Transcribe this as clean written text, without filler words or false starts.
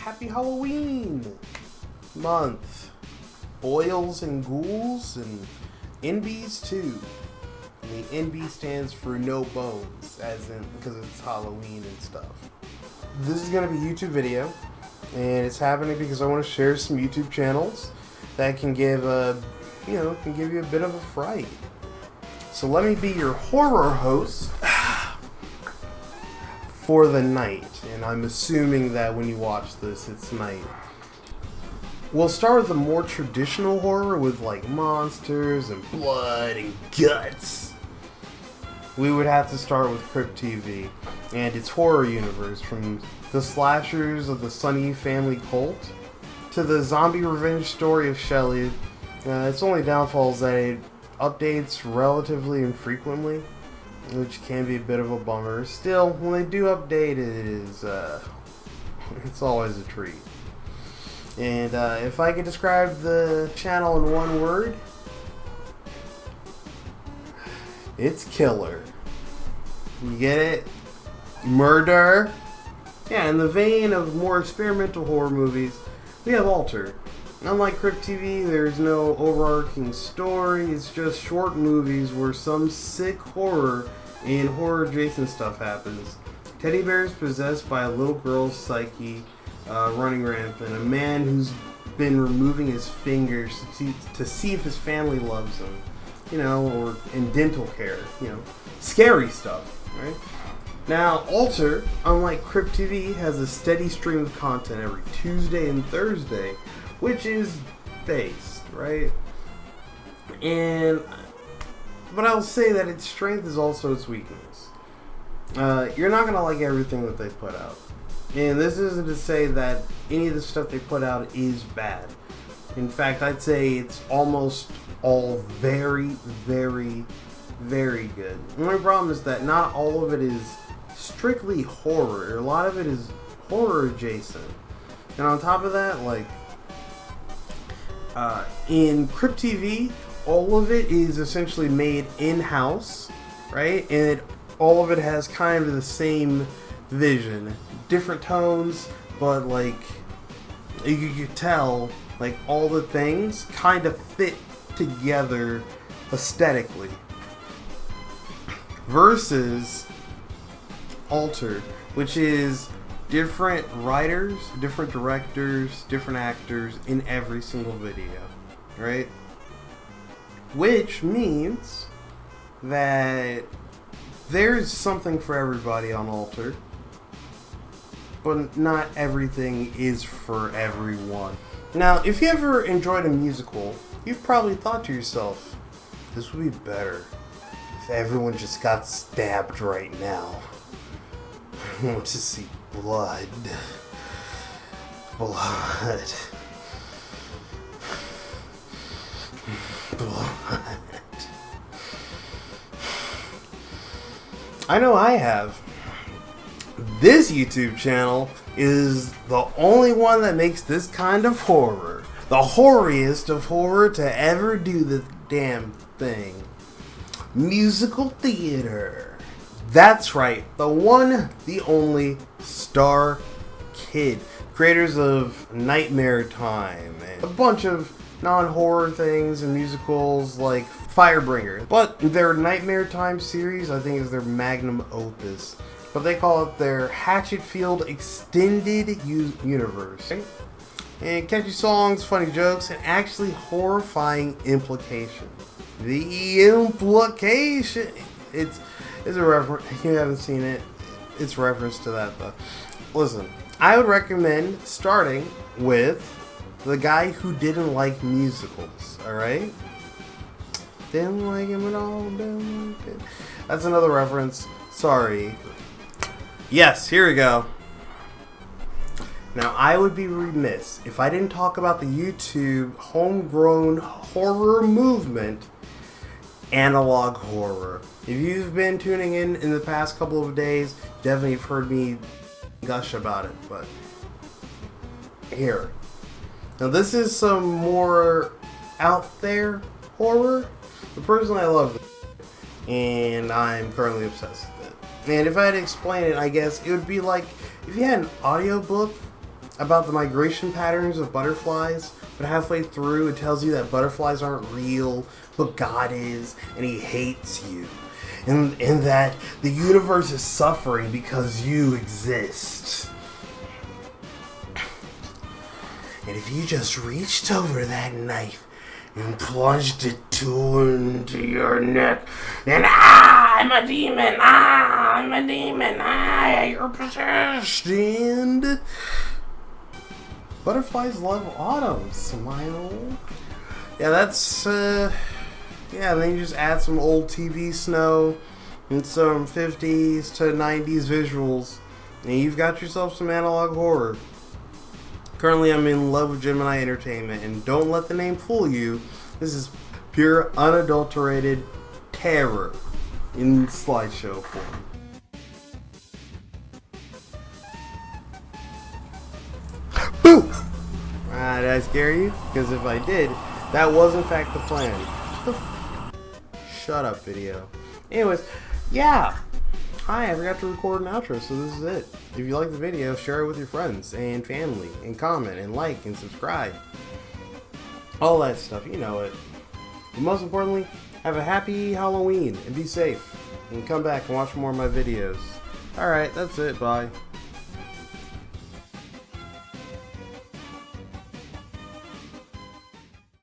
Happy Halloween month. Boils and ghouls and NBs too. And the NB stands for no bones, as in because it's Halloween and stuff. This is gonna be a YouTube video, and it's happening because I want to share some YouTube channels that can give you a bit of a fright. So let me be your horror host for the night, and I'm assuming that when you watch this, it's night. We'll start with the more traditional horror with like monsters and blood and guts. We would have to start with Crypt TV and its horror universe, from the slashers of the Sunny family cult to the zombie revenge story of Shelley. Its only downfall is that it updates relatively infrequently, which can be a bit of a bummer. Still, when they do update, it's always a treat. And if I could describe the channel in one word, it's killer. You get it? Murder. Yeah, in the vein of more experimental horror movies, we have Alter. Unlike Crypt TV, there's no overarching story. It's just short movies where some sick horror and horror-adjacent stuff happens. Teddy bears possessed by a little girl's psyche running rampant. A man who's been removing his fingers to see if his family loves him. Or in dental care. Scary stuff, right? Now, Alter, unlike Crypt TV, has a steady stream of content every Tuesday and Thursday, which is based, right? But I'll say that its strength is also its weakness. You're not going to like everything that they put out. And this isn't to say that any of the stuff they put out is bad. In fact, I'd say it's almost all very, very, very good. The only problem is that not all of it is strictly horror. A lot of it is horror adjacent. And on top of that, in Crypt TV, all of it is essentially made in-house, right? And all of it has kind of the same vision. Different tones, but you could tell, all the things kind of fit together aesthetically. Versus Alter, which is different writers, different directors, different actors in every single video, right? Which means that there's something for everybody on Alter, but not everything is for everyone. Now, if you ever enjoyed a musical, you've probably thought to yourself, this would be better if everyone just got stabbed right now. I want to see blood. Blood. Blood. I know I have. This YouTube channel is the only one that makes this kind of horror. The horriest of horror to ever do the damn thing. Musical theater. That's right. The one, the only Star Kid. Creators of Nightmare Time and a bunch of non-horror things and musicals like Firebringer. But their Nightmare Time series, I think, is their magnum opus. But they call it their Hatchetfield Extended Universe. And catchy songs, funny jokes, and actually horrifying implication. The implication! It's a reference. If you haven't seen it, it's reference to that though. Listen, I would recommend starting with the guy who didn't like musicals, alright? Didn't like him at all, didn't like it. That's another reference. Sorry. Yes, here we go. Now, I would be remiss if I didn't talk about the YouTube homegrown horror movement, analog horror. If you've been tuning in the past couple of days, definitely you've heard me gush about it, but here. Now, this is some more out there horror, but personally I love it, and I'm currently obsessed with it. And if I had to explain it, I guess it would be like if you had an audiobook about the migration patterns of butterflies, but halfway through it tells you that butterflies aren't real, but God is, and He hates you. And that the universe is suffering because you exist. And if you just reached over that knife and plunged it into your neck, then I'm a demon, you're possessed. And butterflies love autumn, smile. Yeah, that's, yeah, and then you just add some old TV snow and some 50s to 90s visuals, and you've got yourself some analog horror. Currently, I'm in love with Gemini Entertainment, and don't let the name fool you. This is pure, unadulterated terror in slideshow form. Boo! Did I scare you? Because if I did, that was in fact the plan. Shut up, video. Anyways, yeah. Hi, I forgot to record an outro, so this is it. If you like the video, share it with your friends and family, and comment, and like, and subscribe. All that stuff, you know it. But most importantly, have a happy Halloween, and be safe. And come back and watch more of my videos. Alright, that's it, bye.